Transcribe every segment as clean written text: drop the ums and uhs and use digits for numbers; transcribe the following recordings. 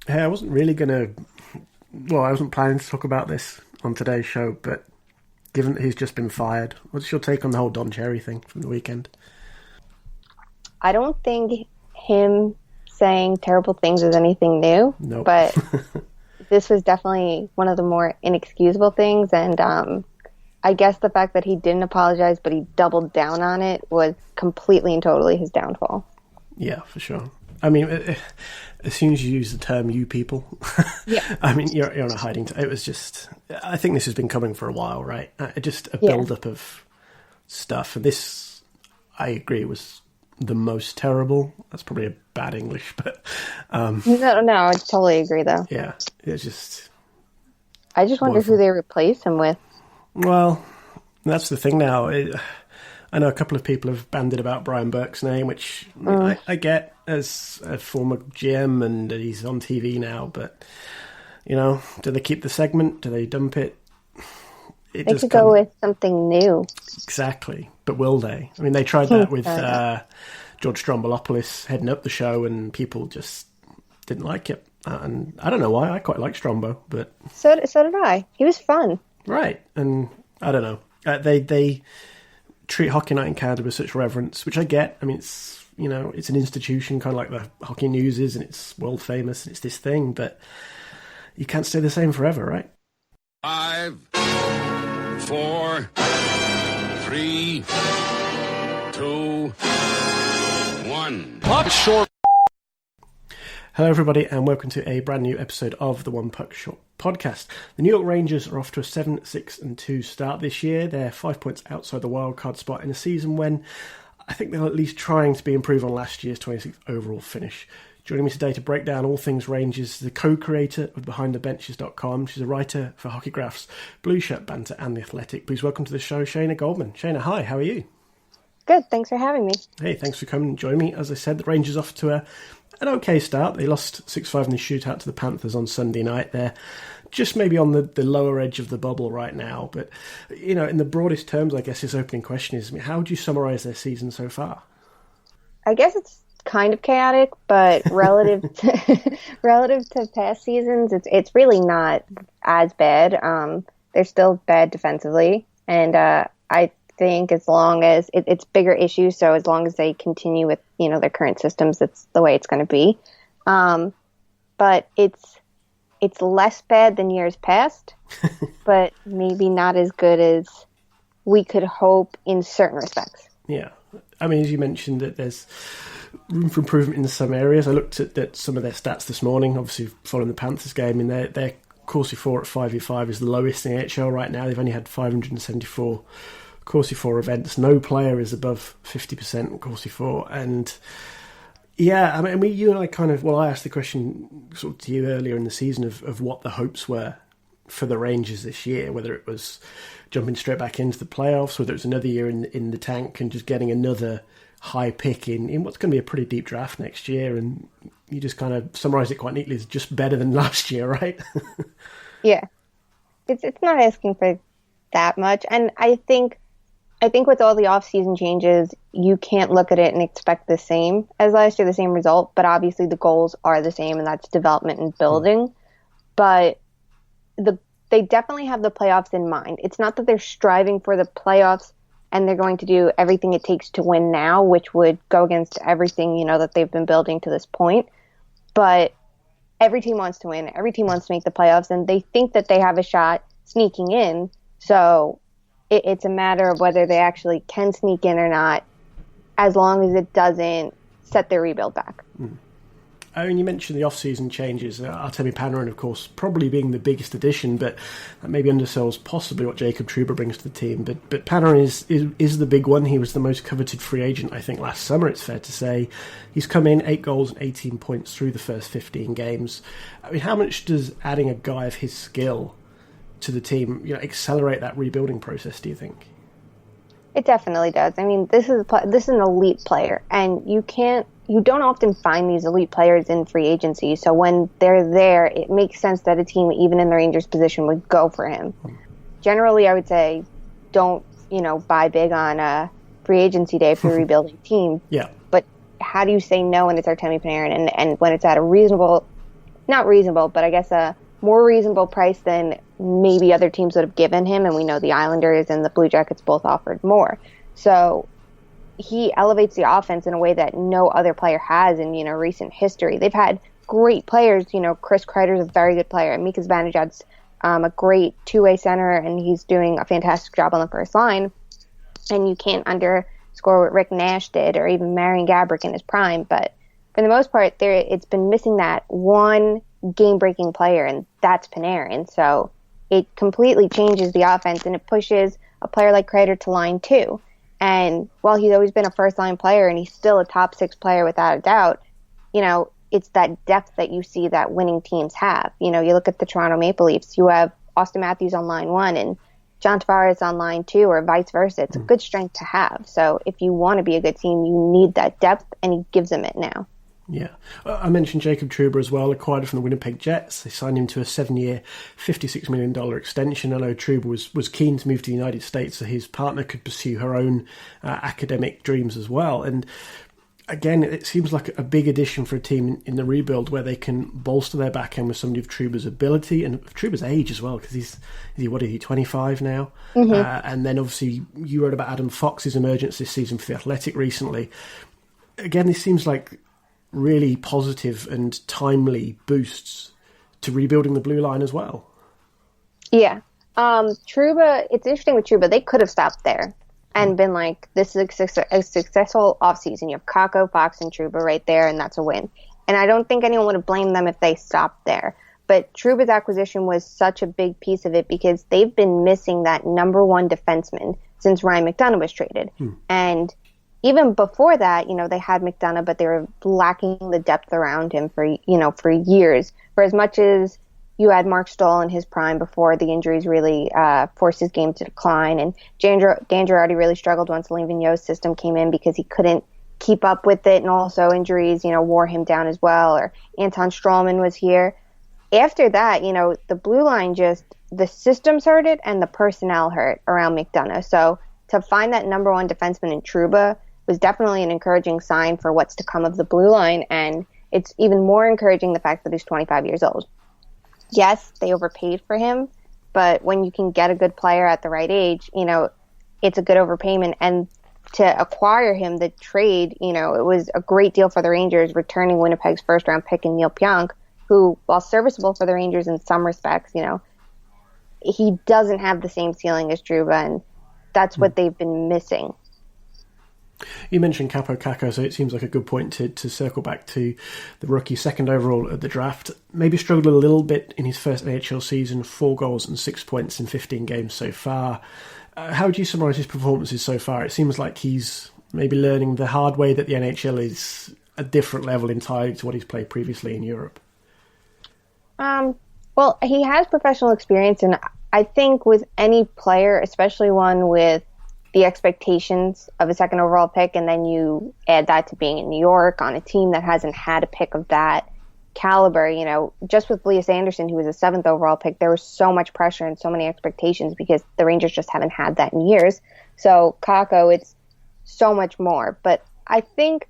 Hey, I wasn't really going to... Well, I wasn't planning to talk about this on today's show, but given that he's just been fired, what's your take on the whole Don Cherry thing from the weekend? I don't think him saying terrible things is anything new, Nope. but this was definitely one of the more inexcusable things, and I guess the fact that he didn't apologize but he doubled down on it was completely and totally his downfall. Yeah, for sure. I mean, as soon as you use the term "you people," Yeah. I mean, you're on a hiding. It was just. I think this has been coming for a while, right? Just a build-up of stuff, and this, I agree, was the most terrible. That's probably a bad English, but No, I totally agree, though. yeah, it's just. I just wonder who they replace him with. Well, that's the thing now. I know a couple of people have bandied about Brian Burke's name, which I get as a former GM and he's on TV now, but, do they keep the segment? Do they dump it? They could go with something new. Exactly. But will they? I mean, they tried that with George Stroumboulopoulos heading up the show and people just didn't like it. And I don't know why. I quite like Strombo, but... So did I. He was fun. Right. And I don't know. They treat Hockey Night in Canada with such reverence, which I get. I mean, it's an institution, kind of like the Hockey News is, and it's world famous, and it's this thing, but you can't stay the same forever, right? 5, 4, 3, 2, 1. Puck short. Hello, everybody, and welcome to a brand new episode of the One Puck Short podcast. The New York Rangers are off to a 7-6-2 start this year. They're 5 points outside the wildcard spot in a season when I think they're at least trying to be improved on last year's 26th overall finish. Joining me today to break down all things Rangers is the co-creator of BehindTheBenches.com. She's a writer for Hockey Graphs, Blueshirt, Banter, and The Athletic. Please welcome to the show, Shayna Goldman. Shayna, hi, how are you? Good, thanks for having me. Hey, thanks for coming and joining me. As I said, the Rangers off to an okay start. They lost 6-5 in the shootout to the Panthers on Sunday night. They're just maybe on the lower edge of the bubble right now. But, in the broadest terms, I guess this opening question is, how would you summarise their season so far? I guess it's kind of chaotic, but relative to past seasons, it's really not as bad. They're still bad defensively, and I think as long as it's bigger issues, so as long as they continue with their current systems, that's the way it's going to be. But it's less bad than years past, but maybe not as good as we could hope in certain respects. Yeah, I mean, as you mentioned, that there's room for improvement in some areas. I looked at some of their stats this morning, obviously following the Panthers game, and their Corsi 4 at 5v5 is the lowest in the NHL right now. They've only had 574 Corsi 4 events. No player is above 50% Corsi 4. And yeah, I mean, you and I I asked the question sort of to you earlier in the season of what the hopes were for the Rangers this year, whether it was jumping straight back into the playoffs, whether it was another year in the tank and just getting another high pick in what's going to be a pretty deep draft next year. And you just kind of summarised it quite neatly as just better than last year, right? Yeah. It's not asking for that much. And I think with all the off-season changes, you can't look at it and expect the same as last year, the same result. But obviously the goals are the same, and that's development and building. But they definitely have the playoffs in mind. It's not that they're striving for the playoffs and they're going to do everything it takes to win now, which would go against everything, that they've been building to this point. But every team wants to win. Every team wants to make the playoffs, and they think that they have a shot sneaking in. So it's a matter of whether they actually can sneak in or not, as long as it doesn't set their rebuild back. I mean, you mentioned the off-season changes. Artemi Panarin, of course, probably being the biggest addition, but that maybe undersells possibly what Jacob Trouba brings to the team. But Panarin is the big one. He was the most coveted free agent, I think, last summer, it's fair to say. He's come in 8 goals and 18 points through the first 15 games. I mean, how much does adding a guy of his skill to the team accelerate that rebuilding process, do you think? It definitely does. I mean, this is an elite player, and you don't often find these elite players in free agency. So when they're there, it makes sense that a team, even in the Rangers' position, would go for him. Generally, I would say, don't buy big on free agency day for a rebuilding team. Yeah. But how do you say no when it's Artemi Panarin and when it's at a reasonable not reasonable, but I guess a more reasonable price than maybe other teams would have given him. And we know the Islanders and the Blue Jackets both offered more. So he elevates the offense in a way that no other player has in, recent history. They've had great players. Chris Kreider's a very good player. Mika Zibanejad's a great two-way center, and he's doing a fantastic job on the first line. And you can't underscore what Rick Nash did, or even Marian Gaborik in his prime. But for the most part, it's been missing that one game-breaking player, and that's Panarin. So it completely changes the offense, and it pushes a player like Kreider to line two. And while he's always been a first-line player, and he's still a top six player without a doubt, it's that depth that you see that winning teams have. You look at the Toronto Maple Leafs, you have Austin Matthews on line one and John Tavares on line two, or vice versa. It's a good strength to have. So if you want to be a good team, you need that depth, and he gives them it now. Yeah. I mentioned Jacob Trouba as well, acquired from the Winnipeg Jets. They signed him to a 7-year, $56 million extension. I know Trouba was keen to move to the United States so his partner could pursue her own academic dreams as well. And again, it seems like a big addition for a team in the rebuild where they can bolster their back end with somebody of Trouba's ability and of Trouba's age as well, because he's 25 now? And then obviously you wrote about Adam Fox's emergence this season for The Athletic recently. Again, this seems like really positive and timely boosts to rebuilding the blue line as well. Yeah. Trouba, it's interesting with Trouba, they could have stopped there and been like, this is a successful offseason. You have Kakko, Fox, and Trouba right there, and that's a win. And I don't think anyone would have blamed them if they stopped there. But Trouba's acquisition was such a big piece of it because they've been missing that number one defenseman since Ryan McDonagh was traded. And even before that, they had McDonagh, but they were lacking the depth around him for years. For as much as you had Mark Stoll in his prime before the injuries really forced his game to decline, and Dan Girardi really struggled once Alain Vigneault's system came in because he couldn't keep up with it, and also injuries, wore him down as well. Or Anton Stralman was here. After that, the blue line the systems hurt it and the personnel hurt around McDonagh. So to find that number one defenseman in Trouba was definitely an encouraging sign for what's to come of the blue line, and it's even more encouraging the fact that he's 25 years old. Yes, they overpaid for him, but when you can get a good player at the right age, it's a good overpayment. And to acquire him, the trade, it was a great deal for the Rangers, returning Winnipeg's first-round pick in Neil Pionk, who, while serviceable for the Rangers in some respects, he doesn't have the same ceiling as Trouba, and that's what they've been missing. You mentioned Kaapo Kakko, so it seems like a good point to circle back to the rookie, second overall at the draft. Maybe struggled a little bit in his first NHL season, 4 goals and 6 points in 15 games so far. How would you summarise his performances so far? It seems like he's maybe learning the hard way that the NHL is a different level entirely to what he's played previously in Europe. Well, he has professional experience, and I think with any player, especially one with the expectations of a second overall pick, and then you add that to being in New York on a team that hasn't had a pick of that caliber, just with Elias Anderson, who was a 7th overall pick, there was so much pressure and so many expectations because the Rangers just haven't had that in years. So Kakko, it's so much more. But I think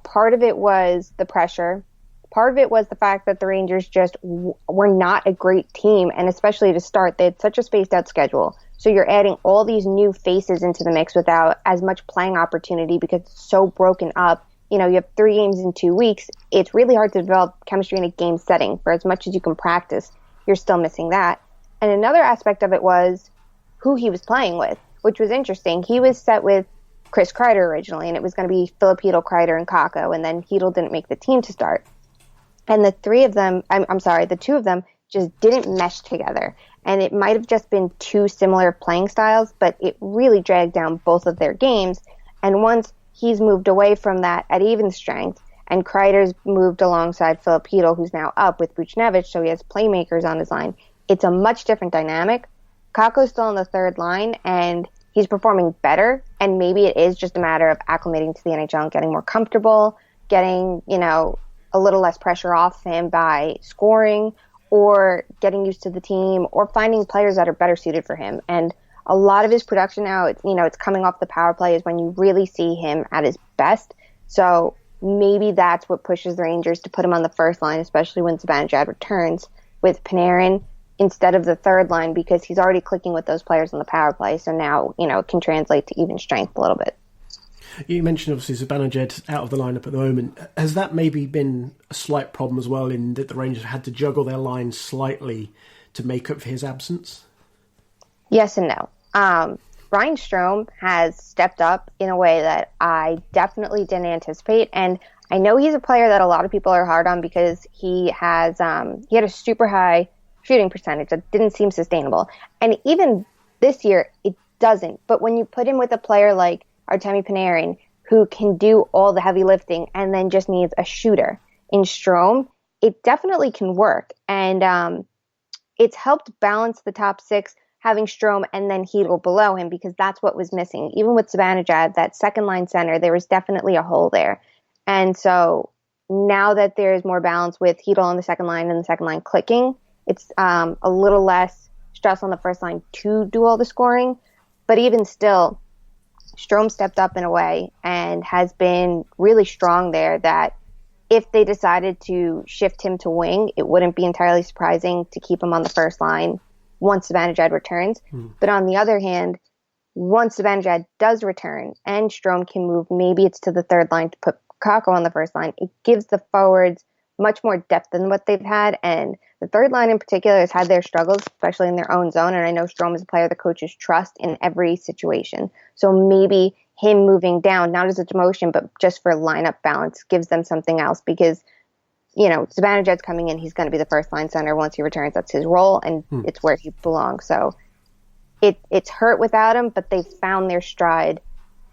part of it was the pressure. Part of it was the fact that the Rangers just were not a great team, and especially to start, they had such a spaced out schedule. So you're adding all these new faces into the mix without as much playing opportunity because it's so broken up. You have 3 games in 2 weeks. It's really hard to develop chemistry in a game setting. For as much as you can practice, you're still missing that. And another aspect of it was who he was playing with, which was interesting. He was set with Chris Kreider originally, and it was going to be Philip Hedl, Kreider, and Kakko, and then Hedl didn't make the team to start. And the 2 of them just didn't mesh together. And it might have just been 2 similar playing styles, but it really dragged down both of their games. And once he's moved away from that at even strength, and Kreider's moved alongside Philip Hedl, who's now up with Buchnevich, so he has playmakers on his line, it's a much different dynamic. Kakko's still on the third line, and he's performing better. And maybe it is just a matter of acclimating to the NHL and getting more comfortable, getting, a little less pressure off him by scoring, or getting used to the team, or finding players that are better suited for him. And a lot of his production now, it's coming off the power play is when you really see him at his best. So maybe that's what pushes the Rangers to put him on the first line, especially when Zibanejad returns with Panarin instead of the third line, because he's already clicking with those players on the power play. So now, it can translate to even strength a little bit. You mentioned obviously Zibanejad out of the lineup at the moment. Has that maybe been a slight problem as well, in that the Rangers had to juggle their lines slightly to make up for his absence? Yes and no. Ryan Strome has stepped up in a way that I definitely didn't anticipate. And I know he's a player that a lot of people are hard on because he had a super high shooting percentage that didn't seem sustainable. And even this year, it doesn't. But when you put him with a player like Artemi Panarin, who can do all the heavy lifting and then just needs a shooter in Strome, it definitely can work. And it's helped balance the top six, having Strome and then Hedl below him, because that's what was missing. Even with Zibanejad, that second line center, there was definitely a hole there. And so now that there's more balance with Hedl on the second line and the second line clicking, it's a little less stress on the first line to do all the scoring. But even still, Strome stepped up in a way and has been really strong there, that if they decided to shift him to wing, it wouldn't be entirely surprising to keep him on the first line once Zibanejad returns. But on the other hand, once Zibanejad does return and Strome can move, maybe it's to the third line to put Kakko on the first line, it gives the forwards much more depth than what they've had. And the third line in particular has had their struggles, especially in their own zone. And I know Strome is a player the coaches trust in every situation. So maybe him moving down, not as a demotion, but just for lineup balance, gives them something else, because Zibanejad's coming in. He's going to be the first line center once he returns. That's his role, and it's where he belongs. So it's hurt without him, but they found their stride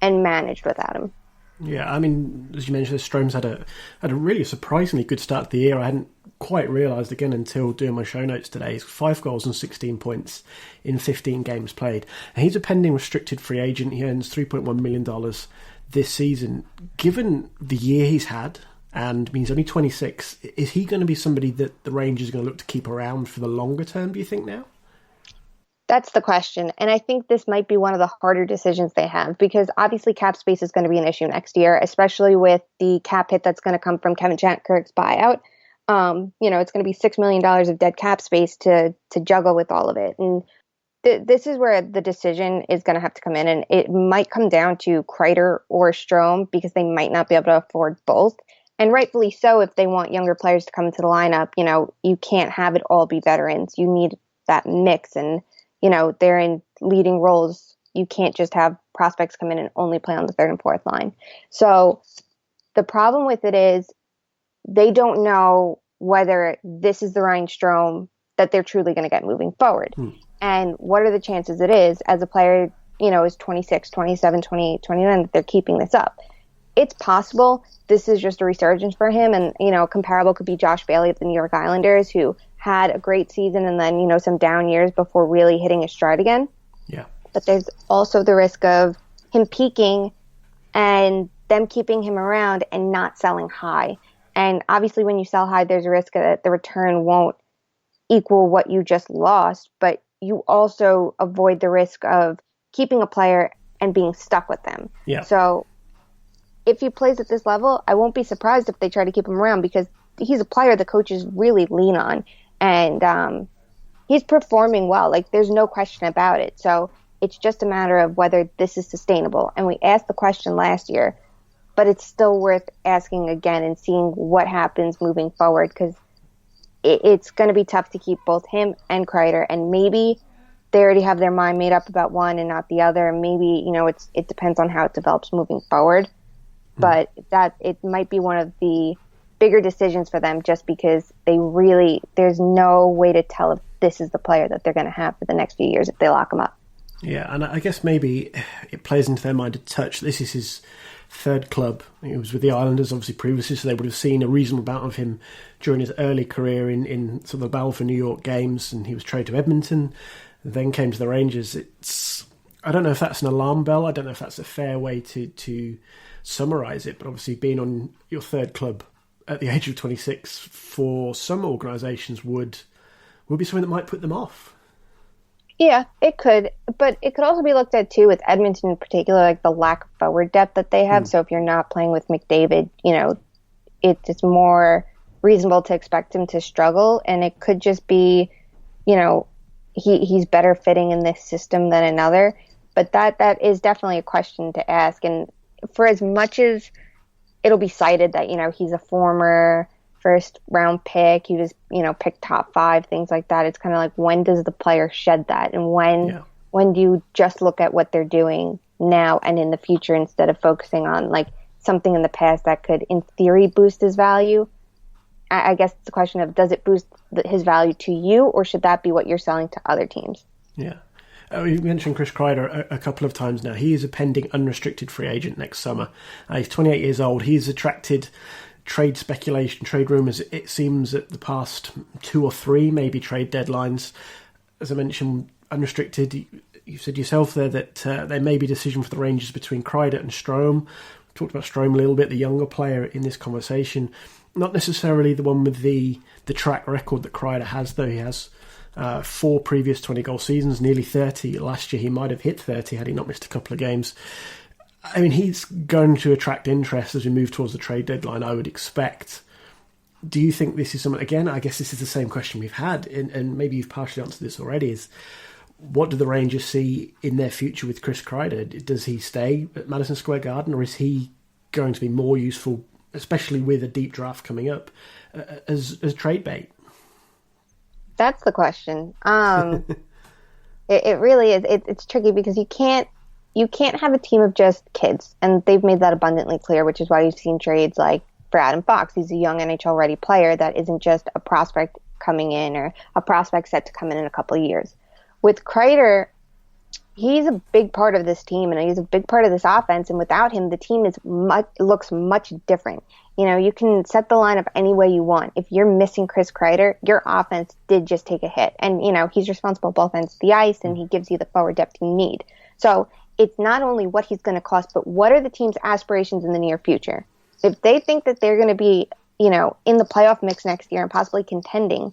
and managed without him. Yeah, I mean, as you mentioned, Strome's had a really surprisingly good start to the year. I hadn't quite realised again until doing my show notes today. He's 5 goals and 16 points in 15 games played. And he's a pending restricted free agent. He earns $3.1 million this season. Given the year he's had, and he's only 26, is he going to be somebody that the Rangers are going to look to keep around for the longer term, do you think, now? That's the question. And I think this might be one of the harder decisions they have, because obviously cap space is going to be an issue next year, especially with the cap hit that's going to come from Kevin Shattenkirk's buyout. It's going to be $6 million of dead cap space to juggle with all of it. And this is where the decision is going to have to come in. And it might come down to Kreider or Strome, because they might not be able to afford both. And rightfully so, if they want younger players to come into the lineup. You can't have it all be veterans. You need that mix. And they're in leading roles. You can't just have prospects come in and only play on the third and fourth line. So the problem with it is they don't know whether this is the Ryan Strome that they're truly going to get moving forward. And what are the chances it is, as a player, is 26, 27, 28, 29, that they're keeping this up. It's possible this is just a resurgence for him. And, comparable could be Josh Bailey of the New York Islanders, who had a great season and then, some down years before really hitting his stride again. Yeah. But there's also the risk of him peaking and them keeping him around and not selling high. And obviously when you sell high, there's a risk that the return won't equal what you just lost, but you also avoid the risk of keeping a player and being stuck with them. Yeah. So if he plays at this level, I won't be surprised if they try to keep him around, because he's a player the coaches really lean on. And he's performing well. Like, there's no question about it. So it's just a matter of whether this is sustainable. And we asked the question last year, but it's still worth asking again and seeing what happens moving forward, because it's going to be tough to keep both him and Kreider. And maybe they already have their mind made up about one and not the other. Maybe, it depends on how it develops moving forward. But that it might be one of the bigger decisions for them, just because there's no way to tell if this is the player that they're going to have for the next few years if they lock him up. Yeah, and I guess maybe it plays into their mind a touch. This is his third club. He was with the Islanders, obviously, previously, so they would have seen a reasonable amount of him during his early career in sort of the battle for New York games, and he was traded to Edmonton, then came to the Rangers. I don't know if that's an alarm bell. I don't know if that's a fair way to summarise it, but obviously being on your third club at the age of 26 for some organisations would be something that might put them off. Yeah, it could, but it could also be looked at too with Edmonton in particular, like the lack of forward depth that they have. So if you're not playing with McDavid, it's more reasonable to expect him to struggle, and it could just be, he's better fitting in this system than another. But that is definitely a question to ask. And for as much as it'll be cited that, he's a former first round pick, he was, picked top 5, things like that. It's kind of like, when does the player shed that? And when do you just look at what they're doing now and in the future instead of focusing on like something in the past that could, in theory, boost his value? I guess it's a question of, does it boost his value to you, or should that be what you're selling to other teams? Yeah. You mentioned Chris Kreider a couple of times now. He is a pending unrestricted free agent next summer. He's 28 years old. He's attracted trade speculation, trade rumours, it seems, at the past 2 or 3, maybe, trade deadlines. As I mentioned, unrestricted. You said yourself there that there may be a decision for the Rangers between Kreider and Strome. We talked about Strome a little bit, the younger player in this conversation. Not necessarily the one with the track record that Kreider has, though. He has 4 previous 20-goal seasons, nearly 30. Last year he might have hit 30 had he not missed a couple of games. I mean, he's going to attract interest as we move towards the trade deadline, I would expect. Do you think this is something, again, I guess this is the same question we've had, and maybe you've partially answered this already, is what do the Rangers see in their future with Chris Kreider? Does he stay at Madison Square Garden, or is he going to be more useful, especially with a deep draft coming up, as trade bait? That's the question. It really is. It's tricky because you can't have a team of just kids, and they've made that abundantly clear, which is why you've seen trades like for Adam Fox. He's a young NHL-ready player that isn't just a prospect coming in or a prospect set to come in a couple of years. With Kreider, he's a big part of this team, and he's a big part of this offense, and without him, the team looks much different. You can set the lineup any way you want. If you're missing Chris Kreider, your offense did just take a hit. And, he's responsible both ends of the ice, and he gives you the forward depth you need. So it's not only what he's going to cost, but what are the team's aspirations in the near future? If they think that they're going to be, in the playoff mix next year and possibly contending,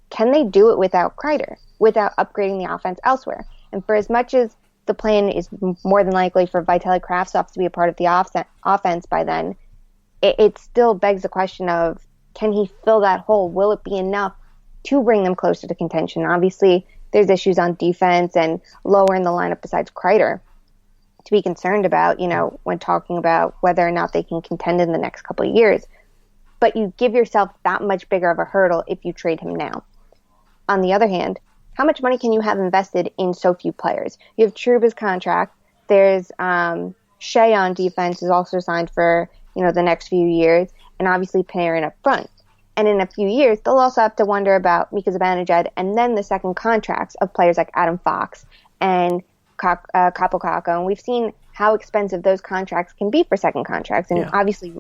can they do it without Kreider, without upgrading the offense elsewhere? And for as much as the plan is more than likely for Vitaly Kravtsov to be a part of the offense by then, it still begs the question of, can he fill that hole? Will it be enough to bring them closer to contention? Obviously, there's issues on defense and lower in the lineup besides Kreider to be concerned about, when talking about whether or not they can contend in the next couple of years. But you give yourself that much bigger of a hurdle if you trade him now. On the other hand, how much money can you have invested in so few players? You have Trouba's contract. There's Shea on defense is also signed for the next few years, and obviously Panarin up front. And in a few years, they'll also have to wonder about Mika Zibanejad and then the second contracts of players like Adam Fox and Kaapo Kakko. And we've seen how expensive those contracts can be for second contracts, and obviously,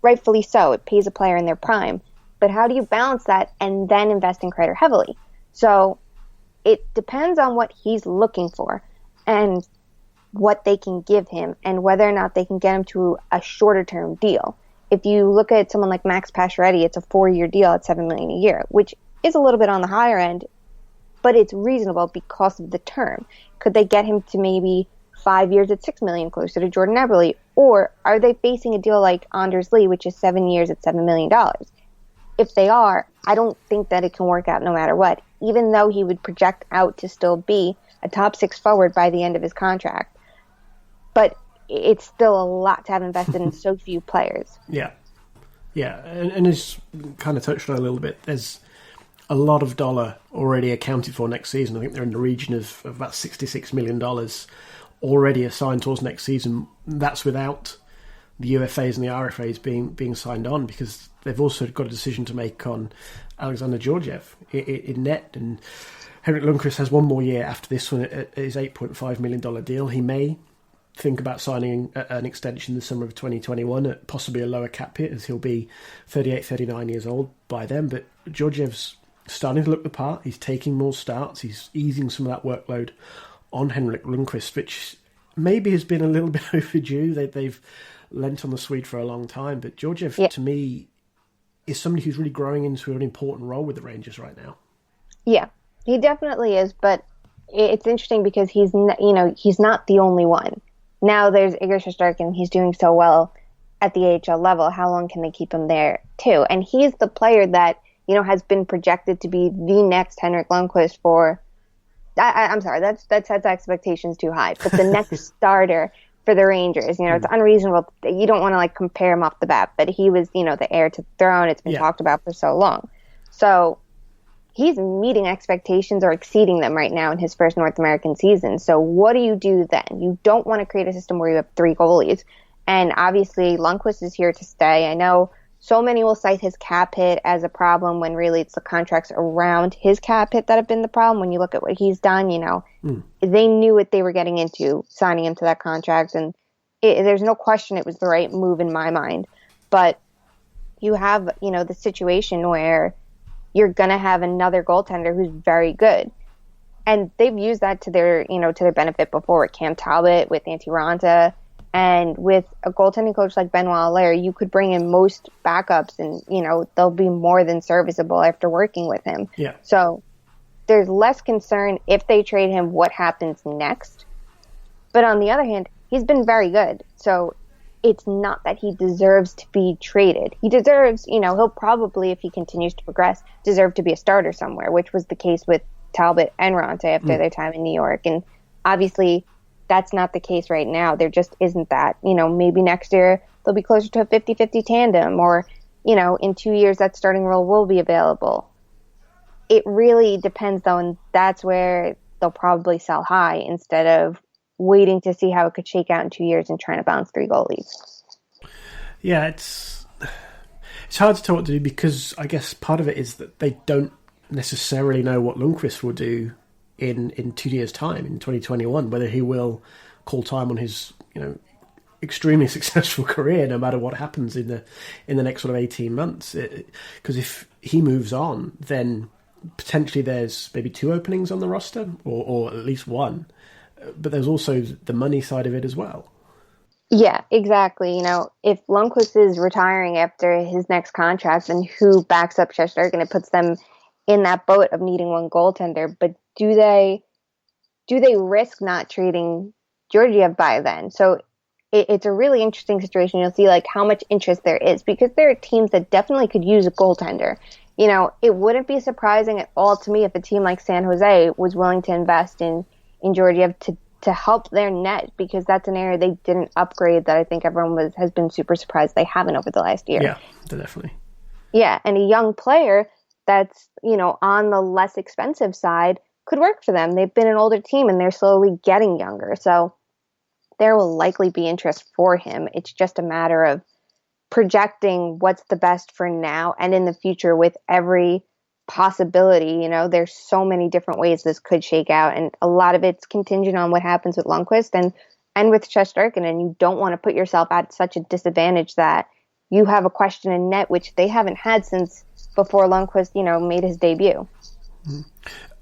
rightfully so. It pays a player in their prime. But how do you balance that and then invest in Kreider heavily? So it depends on what he's looking for and what they can give him and whether or not they can get him to a shorter term deal. If you look at someone like Max Pacioretty, it's a 4-year deal at $7 million a year, which is a little bit on the higher end, but it's reasonable because of the term. Could they get him to maybe 5 years at $6 million, closer to Jordan Eberle? Or are they facing a deal like Anders Lee, which is 7 years at $7 million? If they are, I don't think that it can work out no matter what, even though he would project out to still be a top 6 forward by the end of his contract. But it's still a lot to have invested in so few players. Yeah. And as kind of touched on a little bit, there's a lot of dollar already accounted for next season. I think they're in the region of about $66 million already assigned towards next season. That's without the UFAs and the RFAs being signed on, because they've also got a decision to make on Alexander Georgiev in net. And Henrik Lundqvist has one more year after this one at his $8.5 million deal. He may think about signing an extension the summer of 2021 at possibly a lower cap hit, as he'll be 38, 39 years old by then. But Georgiev's starting to look the part. He's taking more starts. He's easing some of that workload on Henrik Lundqvist, which maybe has been a little bit overdue. They've lent on the Swede for a long time. But Georgiev, to me, is somebody who's really growing into an important role with the Rangers right now. Yeah, he definitely is. But it's interesting because he's not the only one. Now there's Igor Shesterkin. He's doing so well at the AHL level. How long can they keep him there too? And he's the player that, has been projected to be the next Henrik Lundqvist for. I'm sorry, that sets expectations too high. But the next starter for the Rangers, it's unreasonable. You don't want to compare him off the bat, but he was, the heir to the throne. It's been talked about for so long. So he's meeting expectations or exceeding them right now in his first North American season. So what do you do then? You don't want to create a system where you have 3 goalies. And obviously Lundqvist is here to stay. I know so many will cite his cap hit as a problem when really it's the contracts around his cap hit that have been the problem. When you look at what he's done, they knew what they were getting into signing him to that contract. And there's no question it was the right move in my mind. But you have, the situation where you're going to have another goaltender who's very good. And they've used that to their benefit before with Cam Talbot, with Antti Raanta. And with a goaltending coach like Benoit Allaire, you could bring in most backups and, they'll be more than serviceable after working with him. Yeah. So there's less concern if they trade him what happens next. But on the other hand, he's been very good. So it's not that he deserves to be traded. He deserves, he'll probably, if he continues to progress, deserve to be a starter somewhere, which was the case with Talbot and Raanta after their time in New York. And obviously that's not the case right now. There just isn't that. Maybe next year they'll be closer to a 50-50 tandem, or, in 2 years that starting role will be available. It really depends, though, and that's where they'll probably sell high instead of waiting to see how it could shake out in 2 years and trying to balance 3 goalies. Yeah, it's hard to tell what to do because I guess part of it is that they don't necessarily know what Lundqvist will do in 2 years' time, in 2021, whether he will call time on his, extremely successful career, no matter what happens in the next sort of 18 months. Because if he moves on, then potentially there's maybe 2 openings on the roster, or at least 1. But there's also the money side of it as well. Yeah, exactly. If Lundqvist is retiring after his next contract, then who backs up Shesterkin? It puts them in that boat of needing 1 goaltender. But do they risk not trading Georgiev by then? So it's a really interesting situation. You'll see how much interest there is, because there are teams that definitely could use a goaltender. It wouldn't be surprising at all to me if a team like San Jose was willing to invest in Georgiev to help their net, because that's an area they didn't upgrade that I think everyone has been super surprised they haven't over the last year. Yeah, definitely. Yeah, and a young player that's, on the less expensive side could work for them. They've been an older team and they're slowly getting younger. So there will likely be interest for him. It's just a matter of projecting what's the best for now and in the future with every possibility. There's so many different ways this could shake out, and a lot of it's contingent on what happens with Lundqvist and with Shesterkin, and you don't want to put yourself at such a disadvantage that you have a question in net, which they haven't had since before Lundqvist, made his debut.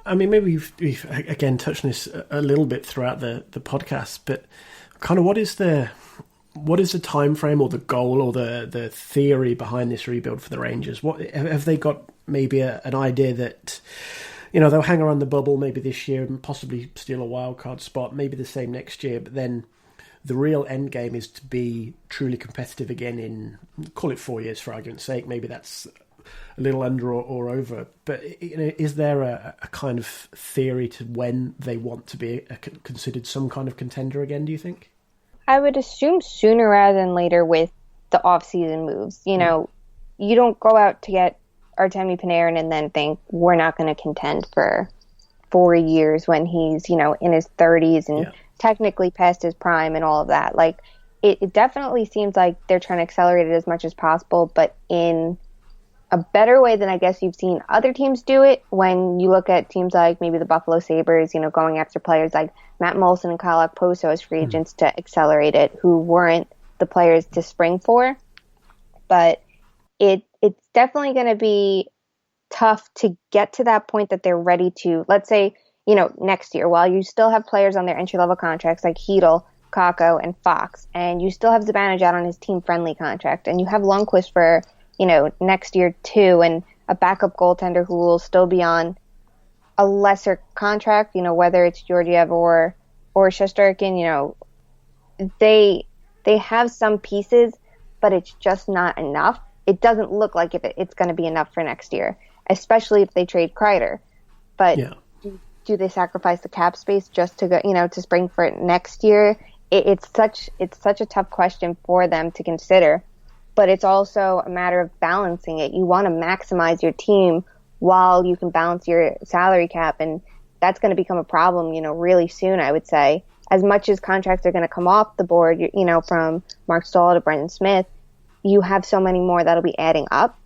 I mean, maybe we've again touched on this a little bit throughout the podcast, but kind of what is the time frame or the goal or the theory behind this rebuild for the Rangers? What have they got? Maybe an idea that they'll hang around the bubble maybe this year and possibly steal a wild card spot, maybe the same next year, but then the real end game is to be truly competitive again in, call it 4 years for argument's sake. Maybe that's a little under or over, but is there a kind of theory to when they want to be considered some kind of contender again, do you think? I would assume sooner rather than later with the off-season moves. You don't go out to get Artemi Panarin and then think we're not going to contend for 4 years when he's, in his 30s and technically past his prime and all of that. It definitely seems like they're trying to accelerate it as much as possible, but in a better way than I guess you've seen other teams do it. When you look at teams like maybe the Buffalo Sabres, going after players like Matt Molson and Kyle Okposo as free agents to accelerate it, who weren't the players to spring for. But it's definitely going to be tough to get to that point that they're ready to, let's say, next year, while you still have players on their entry-level contracts like Hedl, Kakko, and Fox, and you still have Zibanejad on his team-friendly contract, and you have Lundqvist for next year too, and a backup goaltender who will still be on a lesser contract, whether it's Georgiev or Shesterkin, they have some pieces, but it's just not enough. It doesn't look like it's going to be enough for next year, especially if they trade Kreider. But do they sacrifice the cap space just to go, to spring for it next year? It's such a tough question for them to consider. But it's also a matter of balancing it. You want to maximize your team while you can balance your salary cap, and that's going to become a problem, really soon, I would say. As much as contracts are going to come off the board, from Mark Stahl to Brendan Smith, you have so many more that'll be adding up.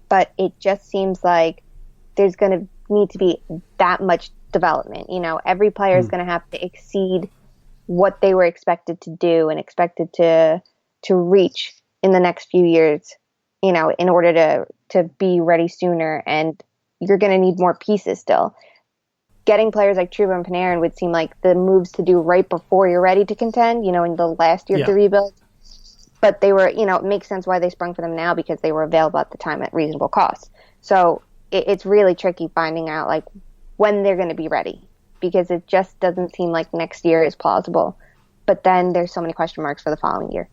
But it just seems like there's going to need to be that much development. Every player is going to have to exceed what they were expected to do and expected to reach in the next few years, in order to be ready sooner. And you're going to need more pieces still. Getting players like Trouba and Panarin would seem like the moves to do right before you're ready to contend, in the last year of the rebuild. But they were, it makes sense why they sprung for them now, because they were available at the time at reasonable cost. So it's really tricky finding out like when they're going to be ready, because it just doesn't seem like next year is plausible. But then there's so many question marks for the following year.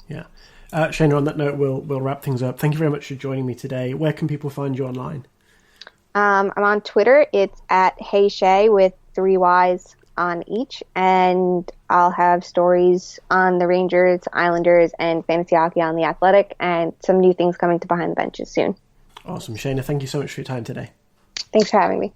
Yeah. Shayna, on that note, we'll wrap things up. Thank you very much for joining me today. Where can people find you online? I'm on Twitter. It's at Hey Shay with 3 Y's on each. And I'll have stories on the Rangers, Islanders, and fantasy hockey on The Athletic, and some new things coming to Behind the Benches soon. Awesome. Shayna, thank you so much for your time today. Thanks for having me.